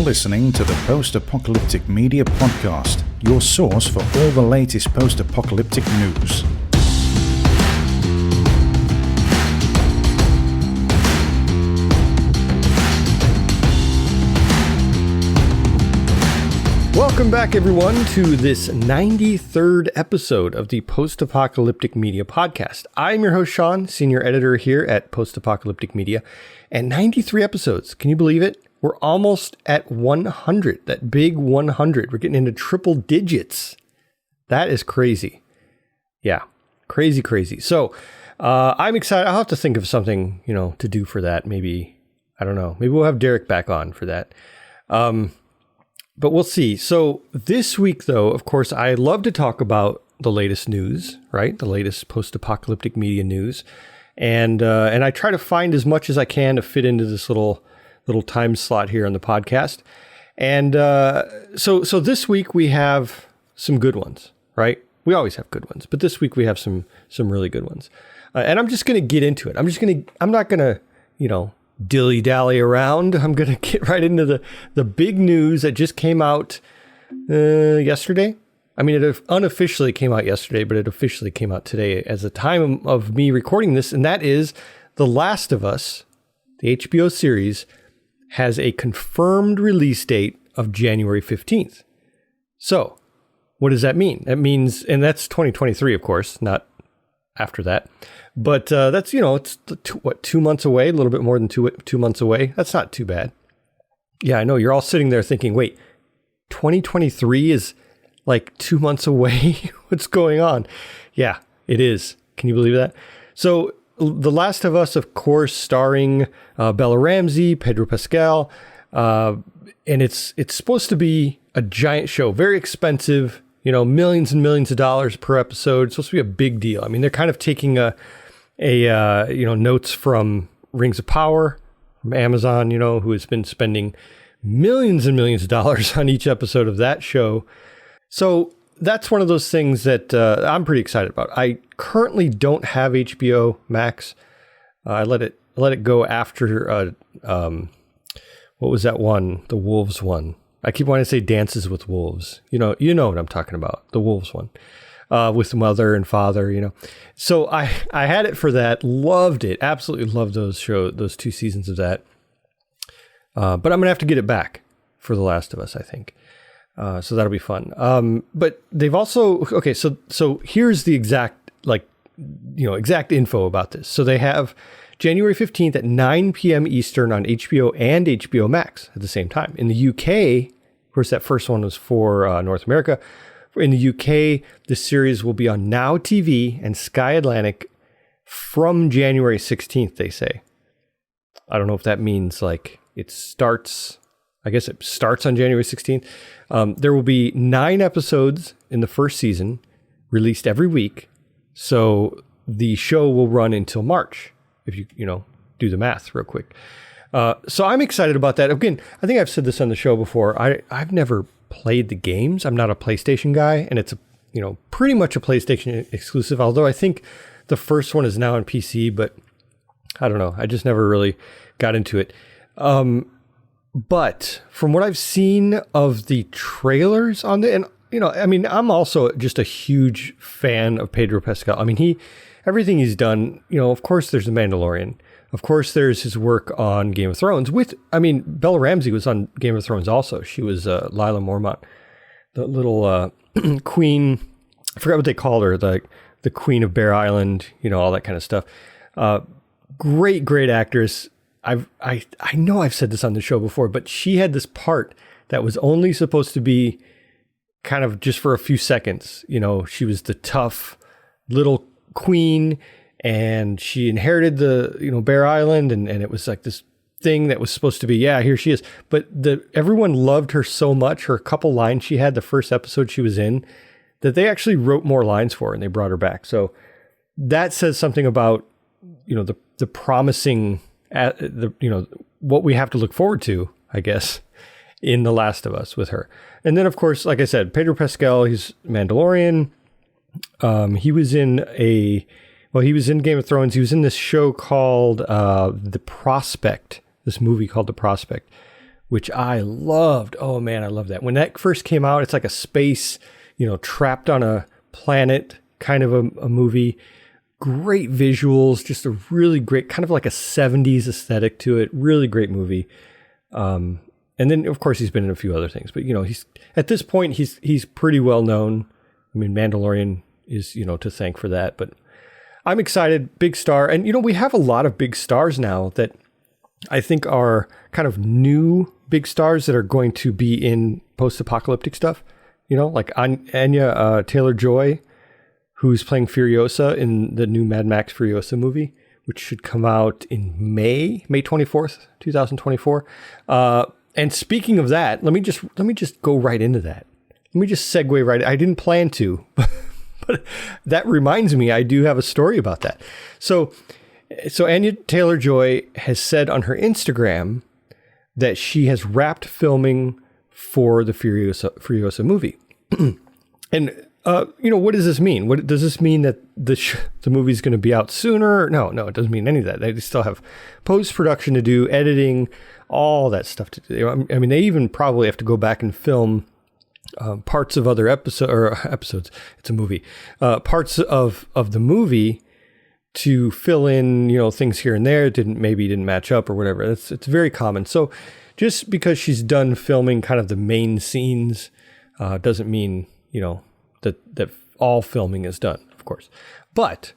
listening to the Post-Apocalyptic Media Podcast, your source for all the latest post-apocalyptic news. Welcome back, everyone, to this 93rd episode of the Post-Apocalyptic Media Podcast. I'm your host, Sean, senior editor here at Post-Apocalyptic Media, and 93 episodes. Can you believe it? We're almost at 100, that big 100. We're getting into triple digits. That is crazy. Yeah, crazy. So I'm excited. I'll have to think of something, to do for that. Maybe, I don't know. Maybe we'll have Derek back on for that. But we'll see. So this week, though, of course, I love to talk about the latest news, right? The latest post-apocalyptic media news. And I try to find as much as I can to fit into this little time slot here on the podcast. And so this week we have some good ones, right? We always have good ones, but this week we have some really good ones. And I'm just going to get into it. I'm not going to, dilly-dally around. I'm going to get right into the big news that just came out yesterday. I mean, it unofficially came out yesterday, but it officially came out today as the time of me recording this. And that is The Last of Us, the HBO series, has a confirmed release date of January 15th. So what does that mean? That means, and that's 2023, of course, not after that. But that's, it's 2 months away, a little bit more than two months away. That's not too bad. Yeah, I know you're all sitting there thinking, wait, 2023 is like 2 months away? What's going on? Yeah, it is. Can you believe that? So The Last of Us, of course, starring Bella Ramsey, Pedro Pascal, and it's supposed to be a giant show, very expensive, millions and millions of dollars per episode. It's supposed to be a big deal. I mean, they're kind of taking notes from Rings of Power, from Amazon, who has been spending millions and millions of dollars on each episode of that show. So that's one of those things that I'm pretty excited about. I currently don't have HBO Max. I let it go after what was that one? The Wolves one. I keep wanting to say Dances with Wolves. You know what I'm talking about. The Wolves one. With mother and father, So I had it for that. Loved it. Absolutely loved those 2 seasons of that. But I'm gonna have to get it back for The Last of Us, I think. So that'll be fun. But they've also, okay, so here's the exact info about this. So they have January 15th at 9 p.m. Eastern on HBO and HBO Max at the same time. In the UK, of course, that first one was for North America. In the UK, the series will be on Now TV and Sky Atlantic from January 16th, they say. I don't know if that means it starts on January 16th. There will be 9 episodes in the first season released every week. So the show will run until March, if you do the math real quick. So I'm excited about that. Again, I think I've said this on the show before. I've never played the games. I'm not a PlayStation guy, and it's pretty much a PlayStation exclusive. Although I think the first one is now on PC, but I don't know. I just never really got into it. But from what I've seen of the trailers on the, and I'm also just a huge fan of Pedro Pascal. I mean, everything he's done, of course there's The Mandalorian. Of course there's his work on Game of Thrones Bella Ramsey was on Game of Thrones also. She was Lila Mormont, the little queen. I forgot what they called her, the Queen of Bear Island, all that kind of stuff. Great actress. I know I've said this on the show before, but she had this part that was only supposed to be kind of just for a few seconds. She was the tough little queen, and she inherited the Bear Island, and it was like this thing that was supposed to be, here she is. But everyone loved her so much, her couple lines she had the first episode she was in, that they actually wrote more lines for her and they brought her back. So that says something about the promising what we have to look forward to, I guess, in The Last of Us with her. And then, of course, like I said, Pedro Pascal, he's Mandalorian. He was in Game of Thrones. He was in this show called The Prospect, this movie called The Prospect, which I loved. Oh man, I love that. When that first came out, it's like a space, trapped on a planet kind of a movie. Great visuals, just a really great, kind of like a 70s aesthetic to it. Really great movie. And then of course he's been in a few other things, but he's at this point he's pretty well known. I mean, Mandalorian is, to thank for that, but I'm excited. Big star. And, we have a lot of big stars now that I think are kind of new big stars that are going to be in post-apocalyptic stuff, like Anya Taylor-Joy, who's playing Furiosa in the new Mad Max Furiosa movie, which should come out in May 24th, 2024. And speaking of that, let me just go right into that. Let me just segue right. I didn't plan to, but that reminds me, I do have a story about that. So Anya Taylor-Joy has said on her Instagram that she has wrapped filming for the Furiosa movie. And, what does this mean? What does this mean that the movie's going to be out sooner? No, it doesn't mean any of that. They still have post-production to do, editing, all that stuff to do. I mean, they even probably have to go back and film parts of other episodes. It's a movie. Parts of the movie to fill in, things here and there maybe didn't match up or whatever. It's very common. So just because she's done filming kind of the main scenes doesn't mean, that all filming is done, of course. But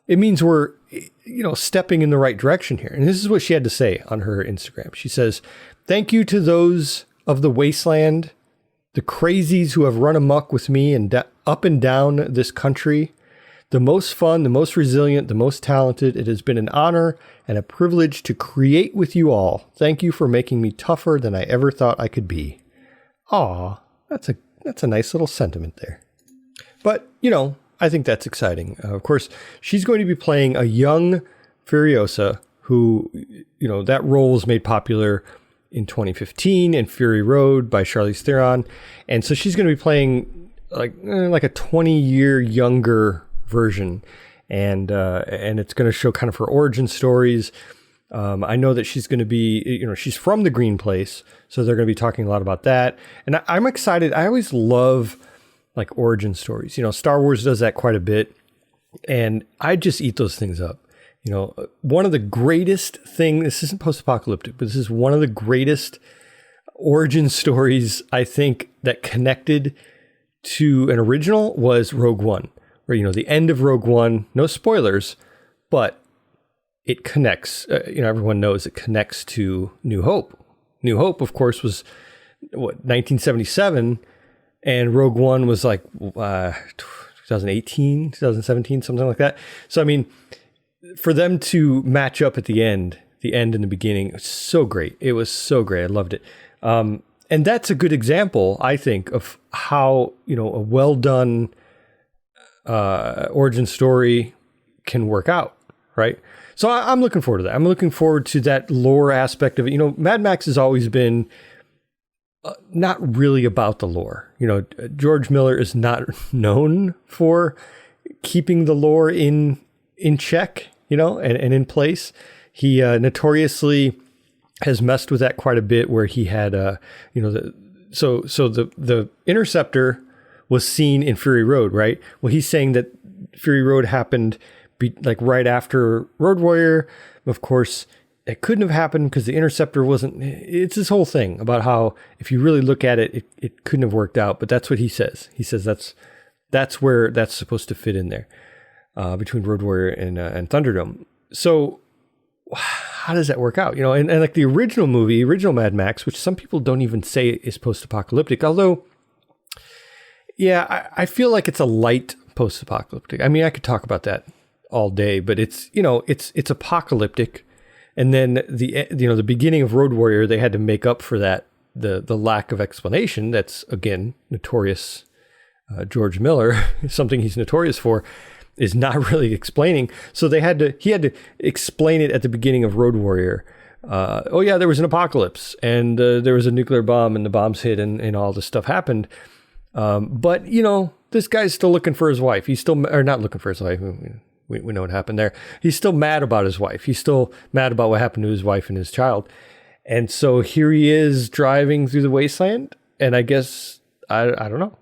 it means we're, stepping in the right direction here. And this is what she had to say on her Instagram. She says, "Thank you to those of the wasteland, the crazies who have run amok with me and up and down this country. The most fun, the most resilient, the most talented. It has been an honor and a privilege to create with you all. Thank you for making me tougher than I ever thought I could be." Aw, that's a nice little sentiment there. But, I think that's exciting. Of course, she's going to be playing a young Furiosa who, that role was made popular in 2015 in Fury Road by Charlize Theron. And so she's going to be playing like a 20-year younger version. And it's going to show kind of her origin stories. I know that she's going to be, she's from the Green Place. So they're going to be talking a lot about that. And I'm excited. I always love like origin stories. Star Wars does that quite a bit. And I just eat those things up. One of the greatest things, this isn't post-apocalyptic, but this is one of the greatest origin stories, I think, that connected to an original was Rogue One, where, the end of Rogue One, no spoilers, but it connects, everyone knows it connects to New Hope. New Hope, of course, was 1977, and Rogue One was like 2018, 2017, something like that. So, I mean, for them to match up at the end and the beginning, it was so great. It was so great. I loved it. And that's a good example, I think, of how, a well done origin story can work out, right? So I'm looking forward to that. I'm looking forward to that lore aspect of it. Mad Max has always been not really about the lore. George Miller is not known for keeping the lore in check, and in place. He notoriously has messed with that quite a bit, where he had, the Interceptor was seen in Fury Road, right? Well, he's saying that Fury Road happened right after Road Warrior. Of course, it couldn't have happened because the Interceptor wasn't. It's this whole thing about how if you really look at it, it couldn't have worked out. But that's what he says. He says that's where that's supposed to fit in there. Between Road Warrior and Thunderdome. So how does that work out? And like the original movie, original Mad Max, which some people don't even say is post-apocalyptic, although, yeah, I feel like it's a light post-apocalyptic. I mean, I could talk about that all day, but it's apocalyptic. And then the beginning of Road Warrior, they had to make up for that, the lack of explanation. That's, again, notorious George Miller, something he's notorious for, is not really explaining. So he had to explain it at the beginning of Road Warrior. There was an apocalypse and there was a nuclear bomb and the bombs hit and all this stuff happened. But this guy's still looking for his wife. He's still, or not looking for his wife. We know what happened there. He's still mad about his wife. He's still mad about what happened to his wife and his child. And so here he is driving through the wasteland, and I guess I don't know.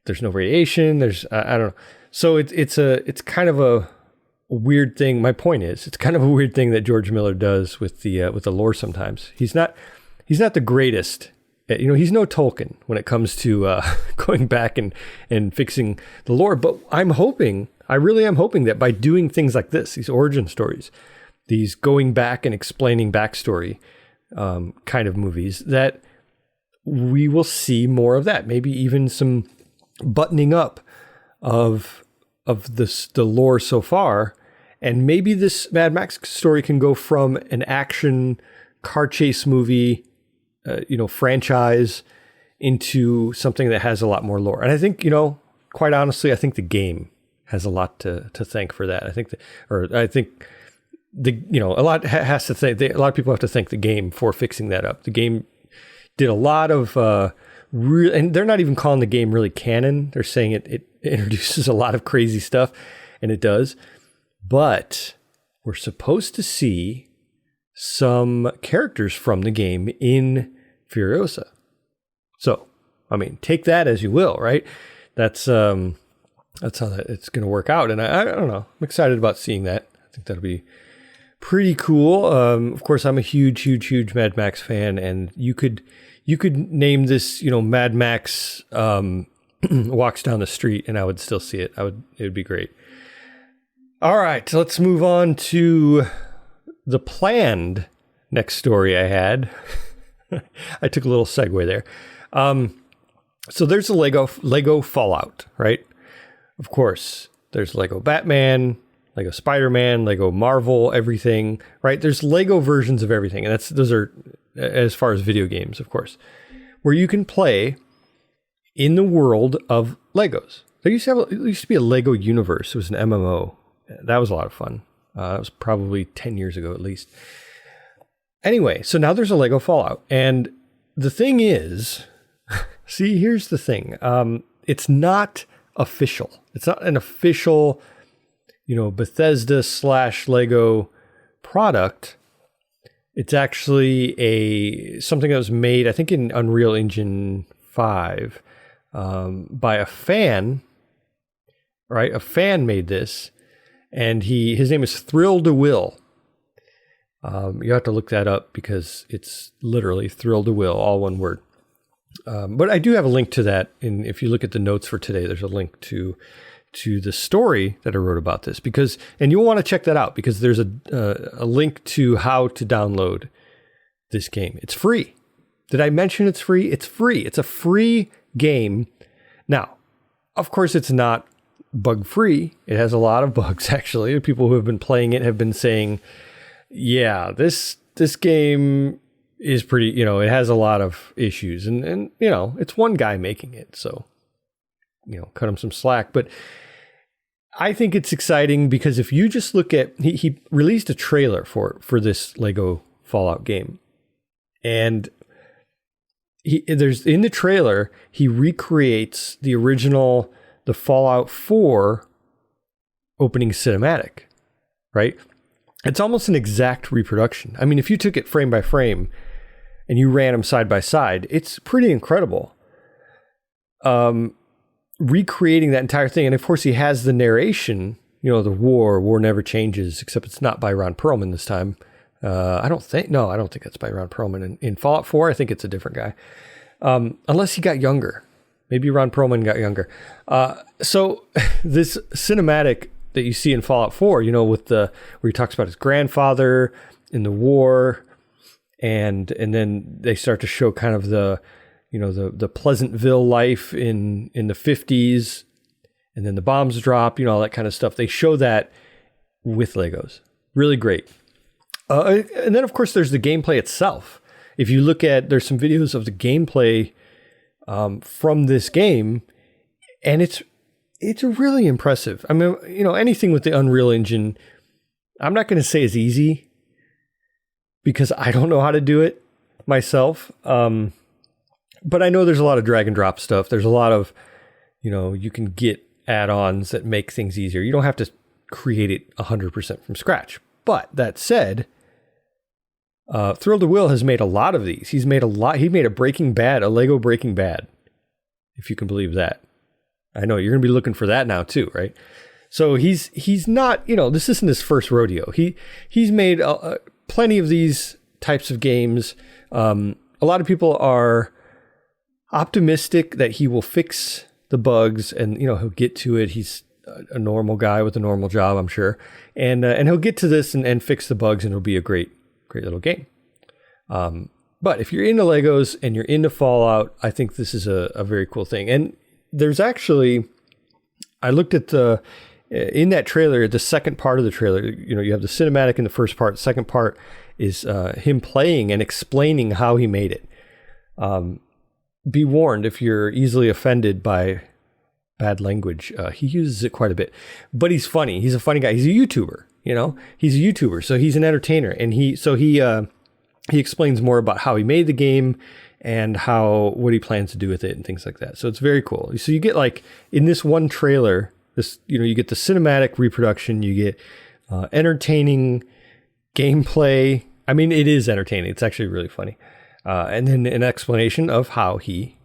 There's no radiation. I don't know. So it's kind of a weird thing. My point is, it's kind of a weird thing that George Miller does with the lore. Sometimes he's not the greatest. He's no Tolkien when it comes to going back and fixing the lore. But I really am hoping that by doing things like this, these origin stories, these going back and explaining backstory kind of movies, that we will see more of that. Maybe even some buttoning up of the lore so far. And maybe this Mad Max story can go from an action car chase movie, franchise, into something that has a lot more lore. And I think, quite honestly, I think the game has a lot to thank for that. A lot has to thank. A lot of people have to thank the game for fixing that up. The game did a lot of and they're not even calling the game really canon. They're saying it introduces a lot of crazy stuff, and it does. But we're supposed to see some characters from the game in Furiosa. So, take that as you will, right? That's how it's going to work out. And I don't know. I'm excited about seeing that. I think that'll be pretty cool. Of course, I'm a huge Mad Max fan, and you could name this, Mad Max walks down the street, and I would still see it. It would be great. All right, so let's move on to the planned next story I had. I took a little segue there. So there's a Lego Fallout, right? Of course, there's Lego Batman, Lego Spider-Man, Lego Marvel, everything, right? There's Lego versions of everything. And those are, as far as video games, of course, where you can play in the world of Legos. There used to be a Lego universe. It was an MMO. That was a lot of fun. That was probably 10 years ago, at least. Anyway, so now there's a Lego Fallout. And the thing is, see, here's the thing. It's not official. It's not an official, Bethesda / Lego product. It's actually something that was made, I think, in Unreal Engine 5 by a fan, right? A fan made this, and his name is Thrill to Will. You have to look that up because it's literally Thrill to Will, all one word. But I do have a link to that. And if you look at the notes for today, there's a link to the story that I wrote about this, and you'll want to check that out because there's a link to how to download this game. It's free. Did I mention it's free? It's free. It's a free game. Now, of course, it's not bug free. It has a lot of bugs, actually. People who have been playing it have been saying, yeah, this game is pretty, it has a lot of issues, and it's one guy making it, so cut him some slack. But I think it's exciting because if you just look at, he released a trailer for this Lego Fallout game, and in the trailer he recreates the Fallout 4 opening cinematic, right? It's almost an exact reproduction. I mean, if you took it frame by frame and you ran them side by side, it's pretty incredible. Recreating that entire thing. And of course, he has the narration, the war never changes, except it's not by Ron Perlman this time. I don't think that's by Ron Perlman. In Fallout 4, I think it's a different guy. Unless he got younger. Maybe Ron Perlman got younger. So this cinematic that you see in Fallout 4, with where he talks about his grandfather in the war, and then they start to show kind of the Pleasantville life in the 50s, and then the bombs drop, all that kind of stuff. They show that with Legos. Really great. And then of course there's the gameplay itself. If you look at, there's some videos of the gameplay from this game, and it's really impressive. I mean, anything with the Unreal Engine, I'm not going to say is easy because I don't know how to do it myself. But I know there's a lot of drag and drop stuff. There's a lot of, you can get add-ons that make things easier. You don't have to create it 100% from scratch. But that said, Thrill to Will has made a lot of these. He made a Lego Breaking Bad, if you can believe that. I know you're going to be looking for that now too, right? So he's not, this isn't his first rodeo. He's made plenty of these types of games. A lot of people are optimistic that he will fix the bugs and, he'll get to it. He's a normal guy with a normal job, I'm sure. And he'll get to this and fix the bugs, and it'll be a great little game. But if you're into Legos and you're into Fallout, I think this is a very cool thing. And there's actually, I looked at in that trailer, the second part of the trailer, you have the cinematic in the first part. Second part is him playing and explaining how he made it. Be warned if you're easily offended by bad language. He uses it quite a bit, but he's funny. He's a funny guy. He's a YouTuber, he's a YouTuber. So he's an entertainer. And he explains more about how he made the game and what he plans to do with it and things like that. So it's very cool. So you get in this one trailer, you get the cinematic reproduction, you get entertaining gameplay. I mean, it is entertaining. It's actually really funny. And then an explanation of how he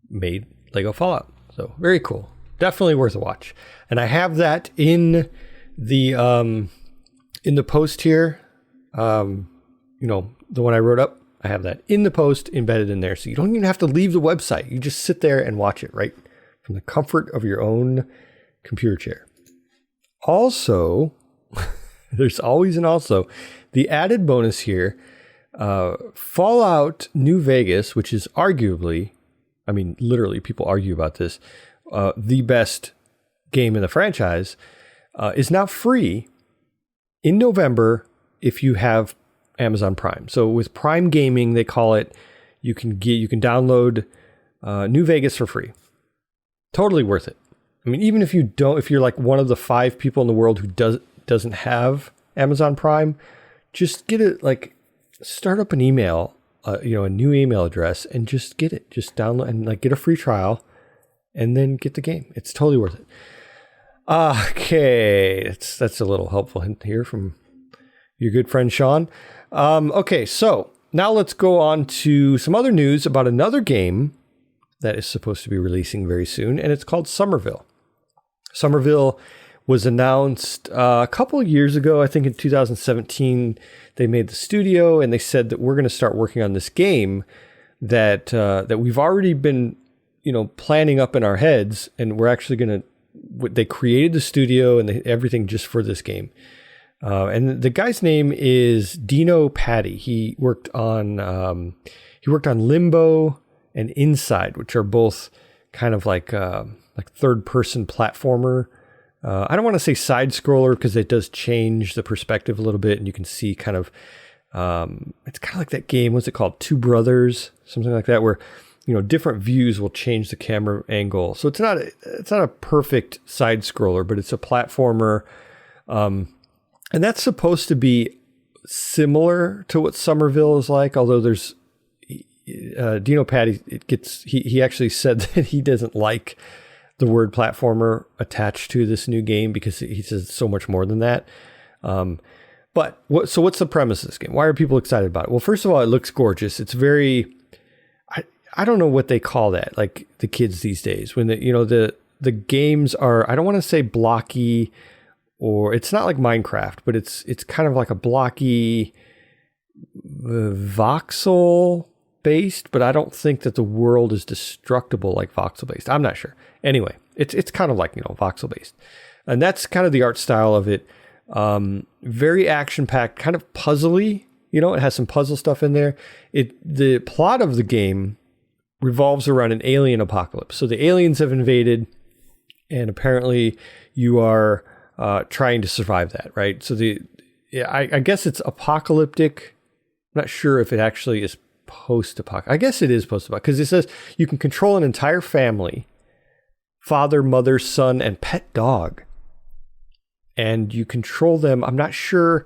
made Lego Fallout. So very cool. Definitely worth a watch. And I have that in the post here. The one I wrote up, I have that in the post embedded in there. So you don't even have to leave the website. You just sit there and watch it right from the comfort of your own computer chair. Also, there's always an also. The added bonus here, Fallout New Vegas, which is arguably, literally people argue about this, the best game in the franchise, is now free in November if you have Amazon Prime. So with Prime Gaming, they call it, you can download New Vegas for free. Totally worth it. Even if you're like one of the 5 people in the world who doesn't have Amazon Prime, just get it, start up an email, a new email address, and just get it. Just download and get a free trial, and then get the game. It's totally worth it. Okay, that's a little helpful hint here from your good friend Sean. Okay, so now let's go on to some other news about another game that is supposed to be releasing very soon, and it's called Somerville. Somerville was announced a couple of years ago. I think in 2017, they made the studio, and they said that we're going to start working on this game that we've already been, planning up in our heads, and we're actually going to. They created the studio and everything just for this game. And the guy's name is Dino Patti. He worked on Limbo and Inside, which are both kind of like third-person platformer. I don't want to say side scroller because it does change the perspective a little bit, and you can see kind of it's kind of like that game. What's it called? Two Brothers, something like that, where different views will change the camera angle. So it's not a perfect side scroller, but it's a platformer. And that's supposed to be similar to what Somerville is like, although there's Dino Patti, he actually said that he doesn't like the word platformer attached to this new game because he says it's so much more than that. But what's the premise of this game? Why are people excited about it? Well, first of all, it looks gorgeous. It's very, I don't know what they call that, like the kids these days, when the games are, I don't want to say blocky, or it's not like Minecraft, but it's kind of like a blocky voxel based, but I don't think that the world is destructible like voxel based. I'm not sure. Anyway, it's kind of like, voxel based. And that's kind of the art style of it. Very action packed, kind of puzzly, it has some puzzle stuff in there. The plot of the game revolves around an alien apocalypse. So the aliens have invaded, and apparently you are trying to survive that, right? So I guess it's apocalyptic. I'm not sure if it actually is post-apocalyptic. I guess it is post-apocalyptic because it says you can control an entire family, father, mother, son, and pet dog. And you control them. I'm not sure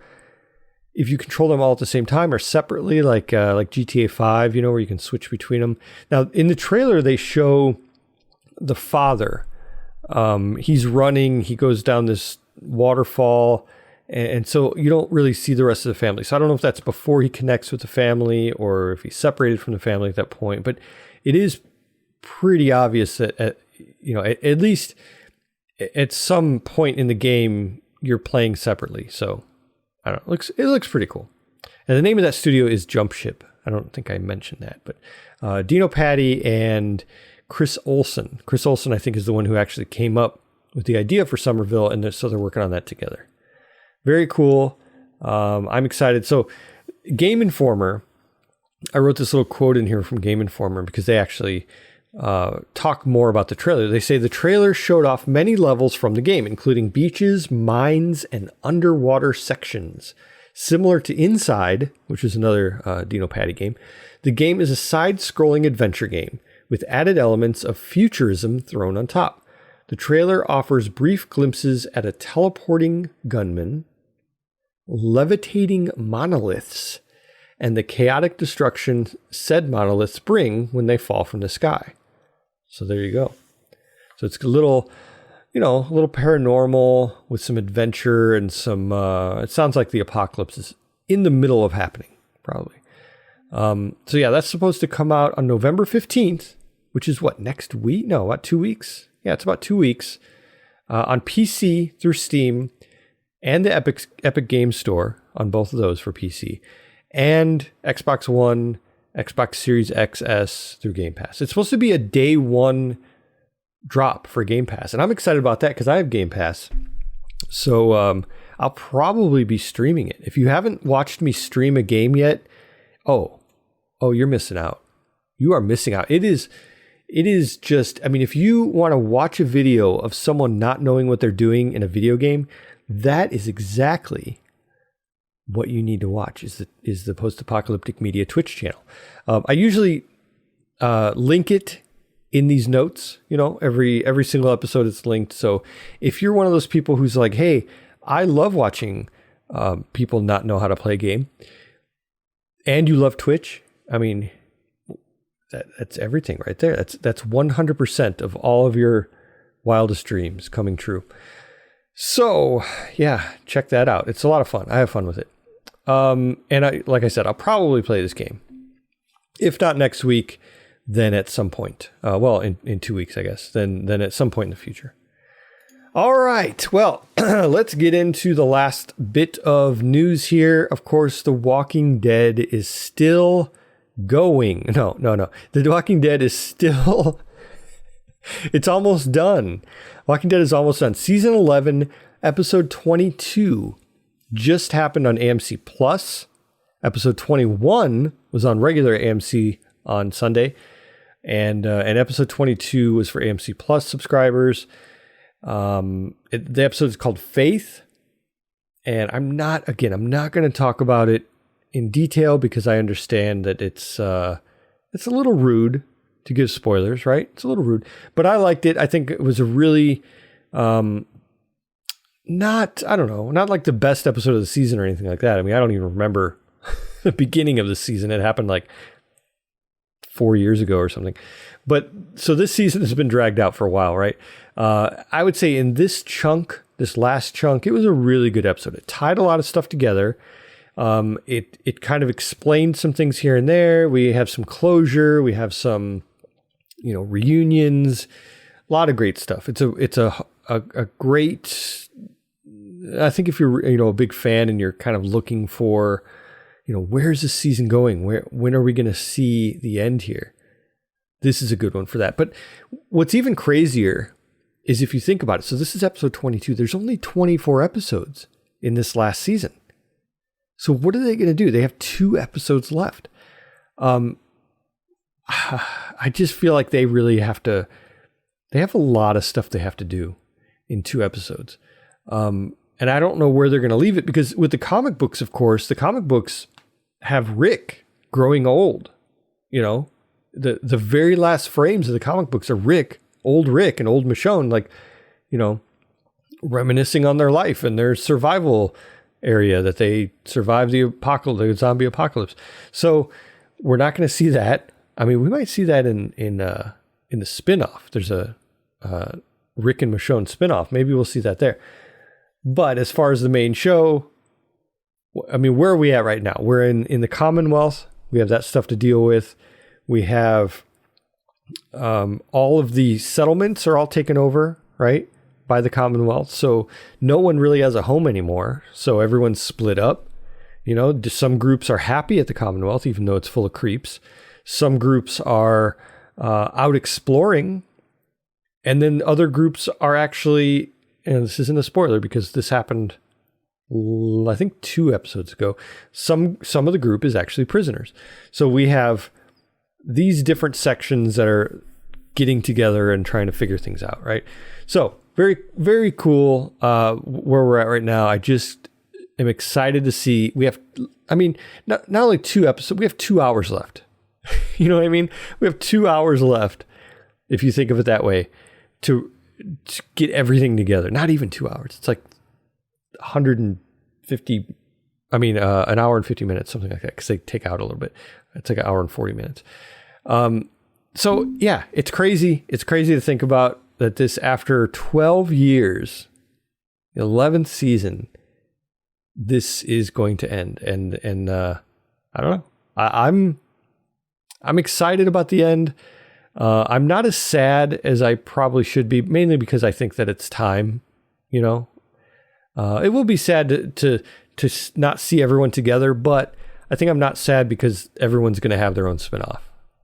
if you control them all at the same time or separately, like GTA 5, where you can switch between them. Now, in the trailer, they show the father. He's running. He goes down this waterfall, And so you don't really see the rest of the family. So I don't know if that's before he connects with the family or if he's separated from the family at that point. But it is pretty obvious that, at least at some point in the game, you're playing separately. So I don't know. It looks pretty cool. And the name of that studio is Jump Ship. I don't think I mentioned that. But Dino Patti and Chris Olsen. Chris Olsen, I think, is the one who actually came up with the idea for Somerville. And so they're working on that together. Very cool. I'm excited. So Game Informer, I wrote this little quote in here from Game Informer because they actually talk more about the trailer. They say the trailer showed off many levels from the game, including beaches, mines, and underwater sections. Similar to Inside, which is another Dino Patti game, the game is a side-scrolling adventure game with added elements of futurism thrown on top. The trailer offers brief glimpses at a teleporting gunman, levitating monoliths, and the chaotic destruction said monoliths bring when they fall from the sky. So there you go. So it's a little paranormal with some adventure and some, it sounds like the apocalypse is in the middle of happening, probably. So yeah, that's supposed to come out on November 15th, which is what, next week? No, about 2 weeks? Yeah, it's about 2 weeks on PC through Steam and the Epic Games Store on both of those for PC, and Xbox One, Xbox Series XS through Game Pass. It's supposed to be a day one drop for Game Pass, and I'm excited about that because I have Game Pass. So I'll probably be streaming it. If you haven't watched me stream a game yet, oh, you're missing out. You are missing out. It is just, I mean, if you want to watch a video of someone not knowing what they're doing in a video game, that is exactly what you need to watch, is the Post-Apocalyptic Media Twitch channel. I usually link it in these notes. Every single episode is linked. So if you're one of those people who's like, hey, I love watching people not know how to play a game, and you love Twitch, I mean, that's everything right there. That's 100% of all of your wildest dreams coming true. So yeah, check that out. It's a lot of fun. I have fun with it. And like I said, I'll probably play this game. If not next week, then at some point. In 2 weeks, I guess. Then at some point in the future. All right. Well, let's get into the last bit of news here. Of course, The Walking Dead is still going. No. The Walking Dead is still... It's almost done. Walking Dead is almost done. Season 11, episode 22 just happened on AMC Plus. Episode 21 was on regular AMC on Sunday. And episode 22 was for AMC Plus subscribers. The episode is called Faith. And I'm not going to talk about it in detail because I understand that it's a little rude to give spoilers, right? It's a little rude, but I liked it. I think it was a really, not like the best episode of the season or anything like that. I mean, I don't even remember the beginning of the season. It happened like 4 years ago or something. But so this season has been dragged out for a while, right? I would say in this last chunk, it was a really good episode. It tied a lot of stuff together. It kind of explained some things here and there. We have some closure. We have some, reunions, a lot of great stuff. It's a great, I think if you're, a big fan and you're kind of looking for, where's this season going? When are we going to see the end here? This is a good one for that. But what's even crazier is if you think about it. So this is episode 22. There's only 24 episodes in this last season. So what are they going to do? They have 2 episodes left. I just feel like they really have to, they have a lot of stuff they have to do in 2 episodes. And I don't know where they're going to leave it because with the comic books, of course, the comic books have Rick growing old. The very last frames of the comic books are old Rick and old Michonne, reminiscing on their life and their survival area that they survived the zombie apocalypse. So we're not going to see that. I mean, we might see that in the spinoff. There's a Rick and Michonne spinoff. Maybe we'll see that there. But as far as the main show, I mean, where are we at right now? We're in the Commonwealth. We have that stuff to deal with. We have all of the settlements are all taken over, right, by the Commonwealth. So no one really has a home anymore. So everyone's split up. You know, some groups are happy at the Commonwealth, even though it's full of creeps. Some groups are out exploring. And then other groups are actually, and this isn't a spoiler because this happened, I think 2 episodes ago, some of the group is actually prisoners. So we have these different sections that are getting together and trying to figure things out, right? So very, very cool where we're at right now. I just am excited to see. We have, I mean, not only 2 episodes, we have 2 hours left. You know what I mean? We have 2 hours left, if you think of it that way, to get everything together. Not even 2 hours. It's like 150, an hour and 50 minutes, something like that, because they take out a little bit. It's like an hour and 40 minutes. So yeah, it's crazy. It's crazy to think about that this, after 12 years, 11th season, this is going to end. And I don't know. I'm excited about the end. I'm not as sad as I probably should be, mainly because I think that it's time, you know. It will be sad to not see everyone together, but I think I'm not sad because everyone's going to have their own spinoff,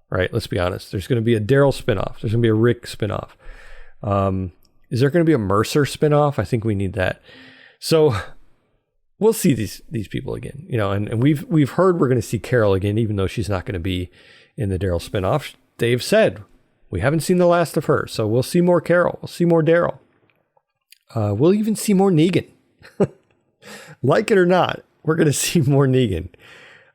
right? Let's be honest. There's going to be a Daryl spinoff. There's going to be a Rick spinoff. Is there going to be a Mercer spinoff? I think we need that. So we'll see these people again, you know, and we've heard we're going to see Carol again, even though she's not going to be in the Daryl spinoff. They've said we haven't seen the last of her, so we'll see more Carol. We'll see more Daryl. We'll even see more Negan. Like it or not, we're going to see more Negan.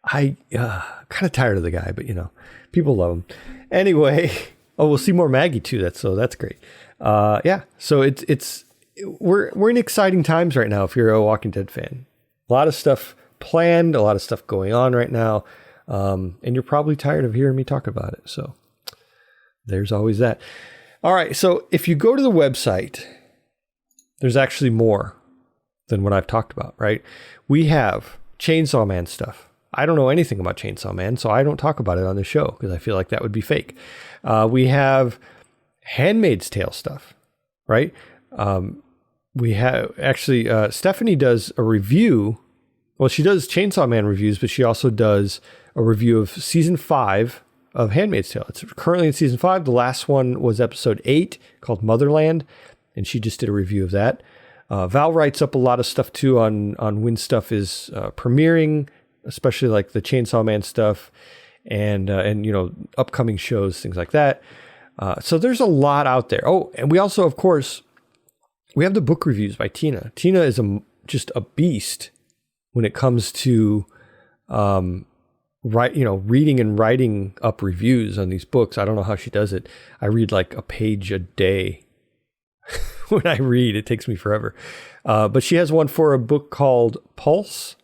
I kind of tired of the guy, but you know, people love him. Anyway, we'll see more Maggie too. That's great. Yeah. So we're in exciting times right now. If you're a Walking Dead fan, a lot of stuff planned, a lot of stuff going on right now, and you're probably tired of hearing me talk about it. So there's always that. All right. So if you go to the website, there's actually more than what I've talked about, right? We have Chainsaw Man stuff. I don't know anything about Chainsaw Man, so I don't talk about it on the show because I feel like that would be fake. We have Handmaid's Tale stuff, right? We have actually, Stephanie does a review. Well, she does Chainsaw Man reviews, but she also does a review of season 5 of Handmaid's Tale. It's currently in season 5. The last one was episode 8 called Motherland, and she just did a review of that. Val writes up a lot of stuff too on when stuff is premiering, especially like the Chainsaw Man stuff and you know, upcoming shows, things like that. So there's a lot out there. Oh, and we also, of course, we have the book reviews by Tina. Tina is just a beast when it comes to reading and writing up reviews on these books. I don't know how she does it. I read like a page a day. When I read, it takes me forever. But she has one for a book called Pulse,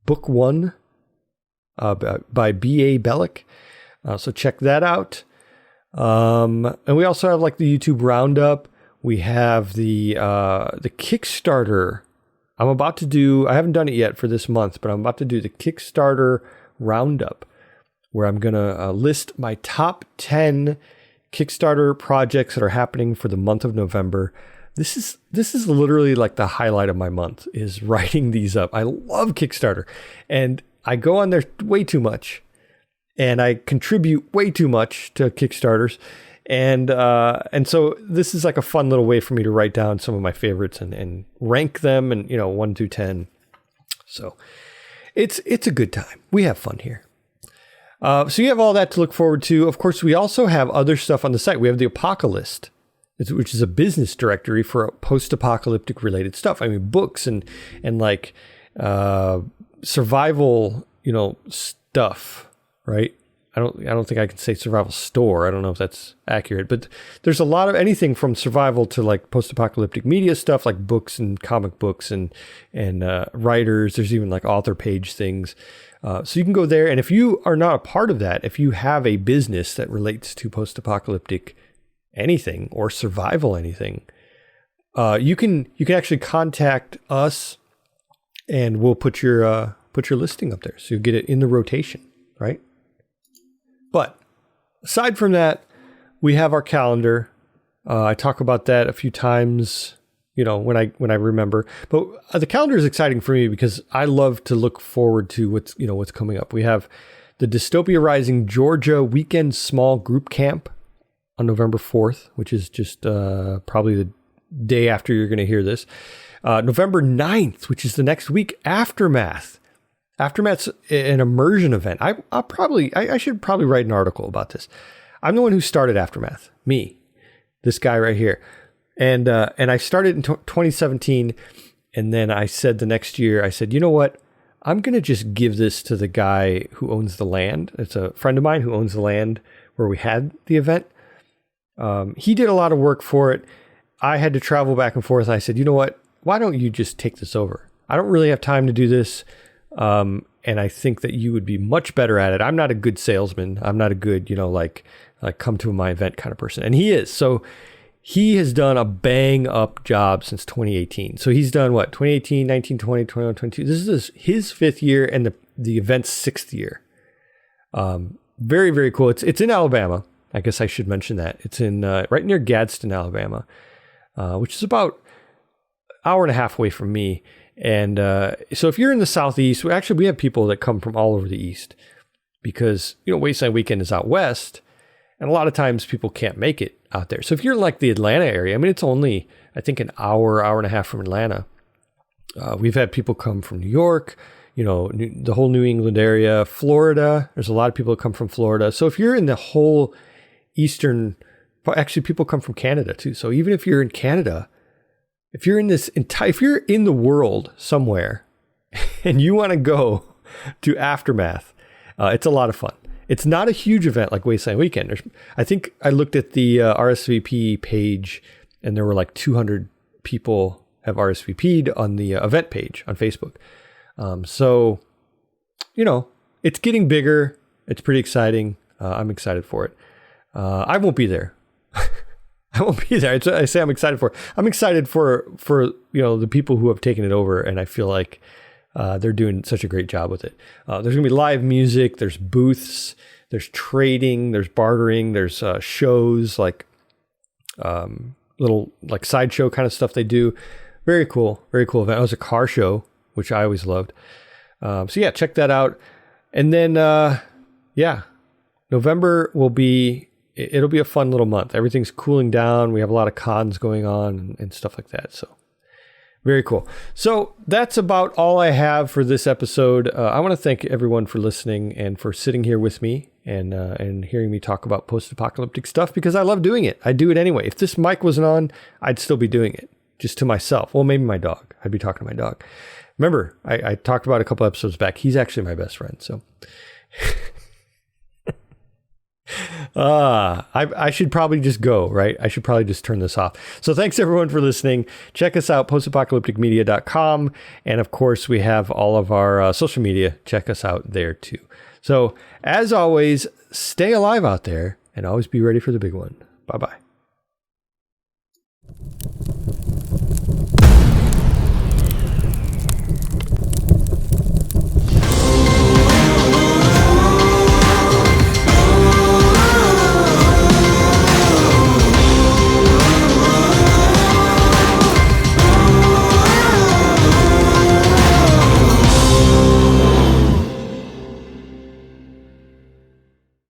Book 1, by B.A. Bellick. So check that out. And we also have like the YouTube Roundup. We have the Kickstarter. I haven't done it yet for this month, but I'm about to do the Kickstarter Roundup, where I'm going to list my top 10 Kickstarter projects that are happening for the month of November. This is literally like the highlight of my month, is writing these up. I love Kickstarter, and I go on there way too much, and I contribute way too much to Kickstarters, and so this is like a fun little way for me to write down some of my favorites and rank them, and 1 through 10. So it's a good time. We have fun here. So you have all that to look forward to. Of course, we also have other stuff on the site. We have the Apocalypse, which is a business directory for post-apocalyptic related stuff. I mean, books and like survival, stuff, right? I don't think I can say survival store. I don't know if that's accurate, but there's a lot of anything from survival to like post-apocalyptic media stuff, like books and comic books and writers. There's even like author page things. So you can go there. And if you are not a part of that, if you have a business that relates to post-apocalyptic anything or survival anything, you can actually contact us, and we'll put your listing up there, so you get it in the rotation, right? But aside from that, we have our calendar. I talk about that a few times, when I remember. But the calendar is exciting for me because I love to look forward to what's coming up. We have the Dystopia Rising Georgia Weekend Small Group Camp on November 4th, which is just probably the day after you're going to hear this. November 9th, which is the next week, Aftermath. Aftermath's an immersion event. I should probably write an article about this. I'm the one who started Aftermath. Me. This guy right here. And I started in 2017, and then I said the next year, I said, you know what? I'm going to just give this to the guy who owns the land. It's a friend of mine who owns the land where we had the event. He did a lot of work for it. I had to travel back and forth. I said, you know what? Why don't you just take this over? I don't really have time to do this. And I think that you would be much better at it. I'm not a good salesman. I'm not a good, like come to my event kind of person. And he is. So he has done a bang up job since 2018. So he's done what? 2018, 19, 20, 21, 22. This is his 5th year and the event's 6th year. Very, very cool. It's in Alabama. I guess I should mention that. It's in right near Gadsden, Alabama, which is about an hour and a half away from me. And so if you're in the Southeast, we have people that come from all over the East because, Wasteland Weekend is out West. And a lot of times people can't make it out there. So if you're in like the Atlanta area, it's only, I think, an hour and a half from Atlanta. We've had people come from New York, the whole New England area, Florida. There's a lot of people that come from Florida. So if you're in the whole Eastern, actually people come from Canada too. So even if you're in Canada, if you're in the world somewhere and you want to go to Aftermath, it's a lot of fun. It's not a huge event like Wasteland Weekend. I think I looked at the RSVP page and there were like 200 people have RSVP'd on the event page on Facebook. So, it's getting bigger. It's pretty exciting. I'm excited for it. I won't be there. I won't be there. I say I'm excited for it. I'm excited for the people who have taken it over, and I feel like they're doing such a great job with it. There's going to be live music. There's booths. There's trading. There's bartering. There's shows like little like sideshow kind of stuff they do. Very cool. Very cool event. It was a car show, which I always loved. So yeah, check that out. And then November it'll be a fun little month. Everything's cooling down. We have a lot of cons going on and stuff like that. So very cool. So that's about all I have for this episode. I want to thank everyone for listening and for sitting here with me and hearing me talk about post-apocalyptic stuff because I love doing it. I do it anyway. If this mic wasn't on, I'd still be doing it just to myself. Well, maybe my dog. I'd be talking to my dog. Remember, I talked about a couple episodes back. He's actually my best friend. So I should probably just go, right? I should probably just turn this off. So thanks everyone for listening. Check us out, postapocalypticmedia.com. And of course, we have all of our social media. Check us out there too. So as always, stay alive out there and always be ready for the big one. Bye-bye.